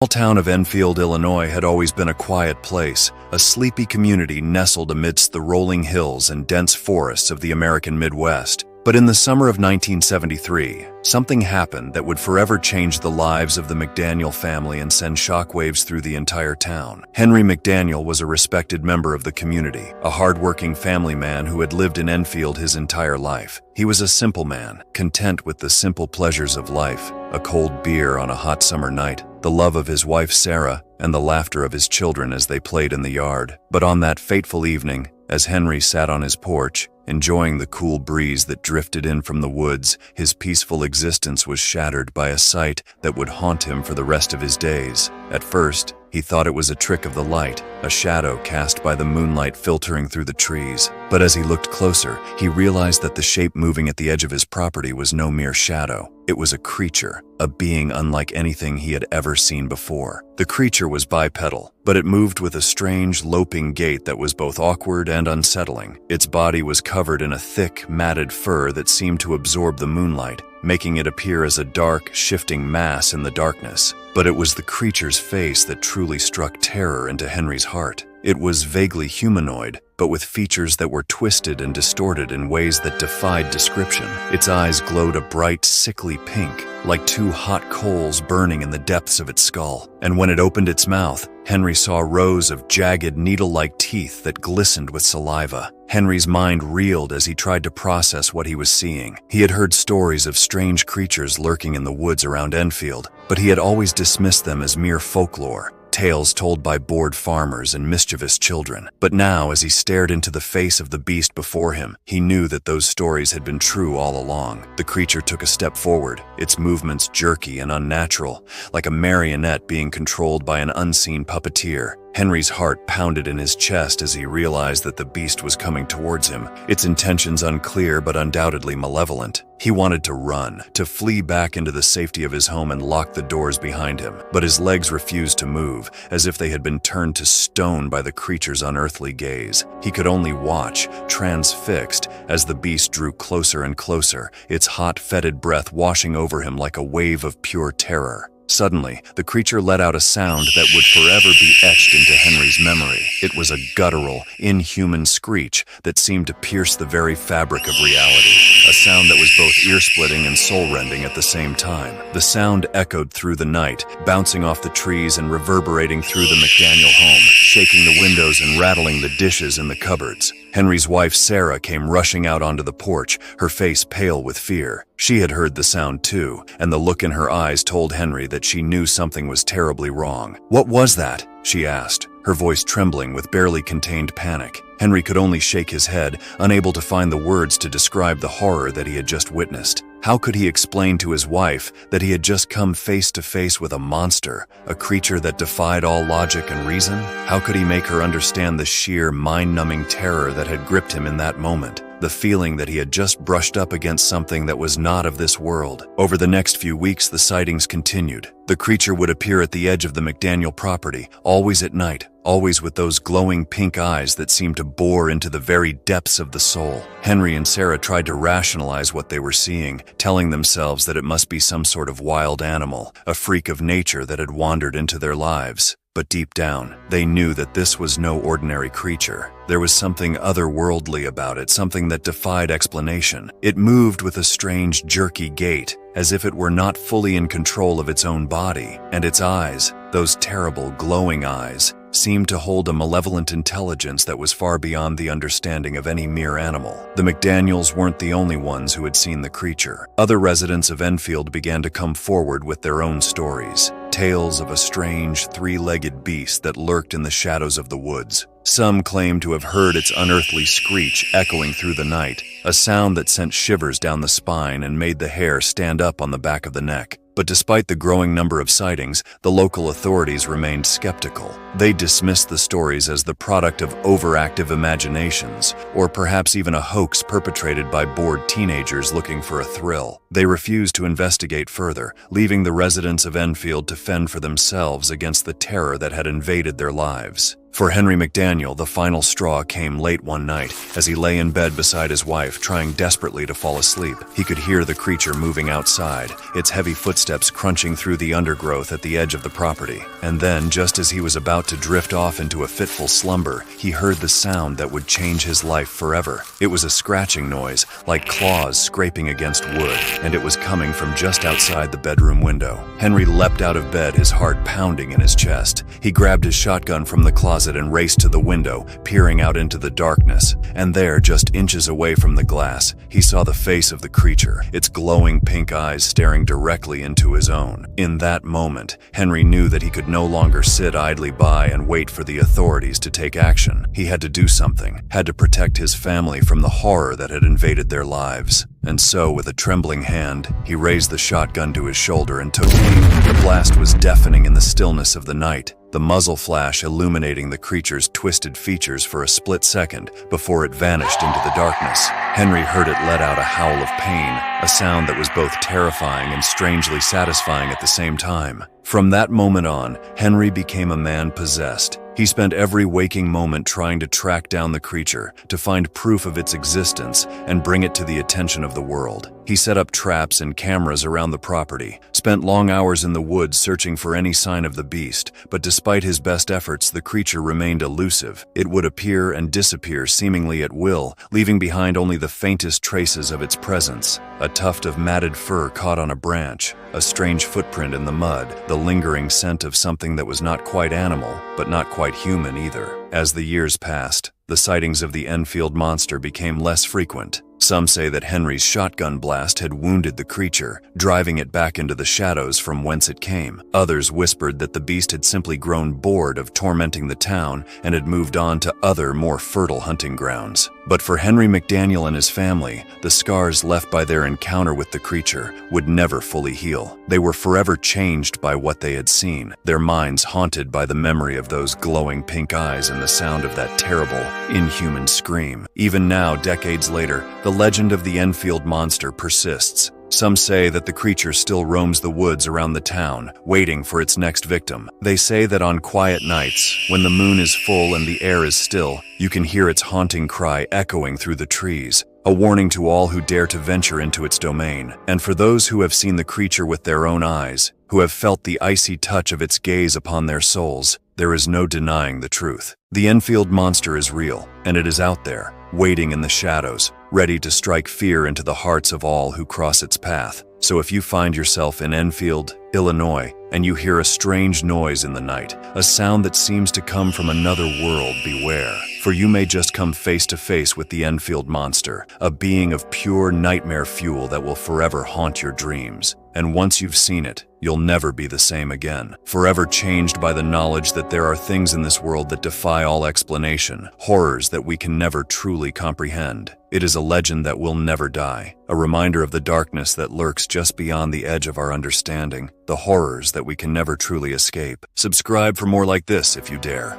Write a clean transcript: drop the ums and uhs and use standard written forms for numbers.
The small town of Enfield, Illinois had always been a quiet place, a sleepy community nestled amidst the rolling hills and dense forests of the American Midwest. But in the summer of 1973, something happened that would forever change the lives of the McDaniel family and send shockwaves through the entire town. Henry McDaniel was a respected member of the community, a hard-working family man who had lived in Enfield his entire life. He was a simple man, content with the simple pleasures of life, a cold beer on a hot summer night, the love of his wife Sarah, and the laughter of his children as they played in the yard. But on that fateful evening, as Henry sat on his porch, enjoying the cool breeze that drifted in from the woods, his peaceful existence was shattered by a sight that would haunt him for the rest of his days. At first, he thought it was a trick of the light, a shadow cast by the moonlight filtering through the trees. But as he looked closer, he realized that the shape moving at the edge of his property was no mere shadow. It was a creature, a being unlike anything he had ever seen before. The creature was bipedal, but it moved with a strange, loping gait that was both awkward and unsettling. Its body was covered in a thick, matted fur that seemed to absorb the moonlight, making it appear as a dark, shifting mass in the darkness. But it was the creature's face that truly struck terror into Henry's heart. It was vaguely humanoid, but with features that were twisted and distorted in ways that defied description. Its eyes glowed a bright, sickly pink, like two hot coals burning in the depths of its skull. And when it opened its mouth, Henry saw rows of jagged, needle-like teeth that glistened with saliva. Henry's mind reeled as he tried to process what he was seeing. He had heard stories of strange creatures lurking in the woods around Enfield, but he had always dismissed them as mere folklore, tales told by bored farmers and mischievous children. But now, as he stared into the face of the beast before him, he knew that those stories had been true all along. The creature took a step forward, its movements jerky and unnatural, like a marionette being controlled by an unseen puppeteer. Henry's heart pounded in his chest as he realized that the beast was coming towards him, its intentions unclear but undoubtedly malevolent. He wanted to run, to flee back into the safety of his home and lock the doors behind him, but his legs refused to move, as if they had been turned to stone by the creature's unearthly gaze. He could only watch, transfixed, as the beast drew closer and closer, its hot, fetid breath washing over him like a wave of pure terror. Suddenly, the creature let out a sound that would forever be etched into Henry's memory. It was a guttural, inhuman screech that seemed to pierce the very fabric of reality, a sound that was both ear-splitting and soul-rending at the same time. The sound echoed through the night, bouncing off the trees and reverberating through the McDaniel home, shaking the windows and rattling the dishes in the cupboards. Henry's wife Sarah came rushing out onto the porch, her face pale with fear. She had heard the sound too, and the look in her eyes told Henry that she knew something was terribly wrong. "What was that?" she asked, her voice trembling with barely contained panic. Henry could only shake his head, unable to find the words to describe the horror that he had just witnessed. How could he explain to his wife that he had just come face to face with a monster, a creature that defied all logic and reason? How could he make her understand the sheer, mind-numbing terror that had gripped him in that moment? The feeling that he had just brushed up against something that was not of this world. Over the next few weeks, the sightings continued. The creature would appear at the edge of the McDaniel property, always at night, always with those glowing pink eyes that seemed to bore into the very depths of the soul. Henry and Sarah tried to rationalize what they were seeing, telling themselves that it must be some sort of wild animal, a freak of nature that had wandered into their lives. But deep down, they knew that this was no ordinary creature. There was something otherworldly about it, something that defied explanation. It moved with a strange, jerky gait, as if it were not fully in control of its own body, and its eyes, those terrible, glowing eyes, seemed to hold a malevolent intelligence that was far beyond the understanding of any mere animal. The McDaniels weren't the only ones who had seen the creature. Other residents of Enfield began to come forward with their own stories, tales of a strange, three-legged beast that lurked in the shadows of the woods. Some claimed to have heard its unearthly screech echoing through the night, a sound that sent shivers down the spine and made the hair stand up on the back of the neck. But despite the growing number of sightings, the local authorities remained skeptical. They dismissed the stories as the product of overactive imaginations, or perhaps even a hoax perpetrated by bored teenagers looking for a thrill. They refused to investigate further, leaving the residents of Enfield to fend for themselves against the terror that had invaded their lives. For Henry McDaniel, the final straw came late one night as he lay in bed beside his wife, trying desperately to fall asleep. He could hear the creature moving outside, its heavy footsteps crunching through the undergrowth at the edge of the property. And then, just as he was about to drift off into a fitful slumber, he heard the sound that would change his life forever. It was a scratching noise, like claws scraping against wood, and it was coming from just outside the bedroom window. Henry leapt out of bed, his heart pounding in his chest. He grabbed his shotgun from the closet and raced to the window, peering out into the darkness. And there, just inches away from the glass, he saw the face of the creature, its glowing pink eyes staring directly into his own. In that moment, Henry knew that he could no longer sit idly by and wait for the authorities to take action. He had to do something, had to protect his family from the horror that had invaded their lives. And so, with a trembling hand, he raised the shotgun to his shoulder and took aim. The blast was deafening in the stillness of the night, the muzzle flash illuminating the creature's twisted features for a split second before it vanished into the darkness. Henry heard it let out a howl of pain, a sound that was both terrifying and strangely satisfying at the same time. From that moment on, Henry became a man possessed. He spent every waking moment trying to track down the creature, to find proof of its existence and bring it to the attention of the world. He set up traps and cameras around the property, spent long hours in the woods searching for any sign of the beast, but despite his best efforts, the creature remained elusive. It would appear and disappear seemingly at will, leaving behind only the faintest traces of its presence. A tuft of matted fur caught on a branch, a strange footprint in the mud, the lingering scent of something that was not quite animal, but not quite human either. As the years passed, the sightings of the Enfield Monster became less frequent. Some say that Henry's shotgun blast had wounded the creature, driving it back into the shadows from whence it came. Others whispered that the beast had simply grown bored of tormenting the town and had moved on to other, more fertile hunting grounds. But for Henry McDaniel and his family, the scars left by their encounter with the creature would never fully heal. They were forever changed by what they had seen, their minds haunted by the memory of those glowing pink eyes and the sound of that terrible, inhuman scream. Even now, decades later, the legend of the Enfield Monster persists. Some say that the creature still roams the woods around the town, waiting for its next victim. They say that on quiet nights, when the moon is full and the air is still, you can hear its haunting cry echoing through the trees, a warning to all who dare to venture into its domain. And for those who have seen the creature with their own eyes, who have felt the icy touch of its gaze upon their souls, there is no denying the truth. The Enfield Monster is real, and it is out there, waiting in the shadows, ready to strike fear into the hearts of all who cross its path. So if you find yourself in Enfield, Illinois, and you hear a strange noise in the night, a sound that seems to come from another world, beware. For you may just come face to face with the Enfield Monster, a being of pure nightmare fuel that will forever haunt your dreams. And once you've seen it, you'll never be the same again, forever changed by the knowledge that there are things in this world that defy all explanation, horrors that we can never truly comprehend. It is a legend that will never die, a reminder of the darkness that lurks just beyond the edge of our understanding, the horrors that we can never truly escape. Subscribe for more like this if you dare.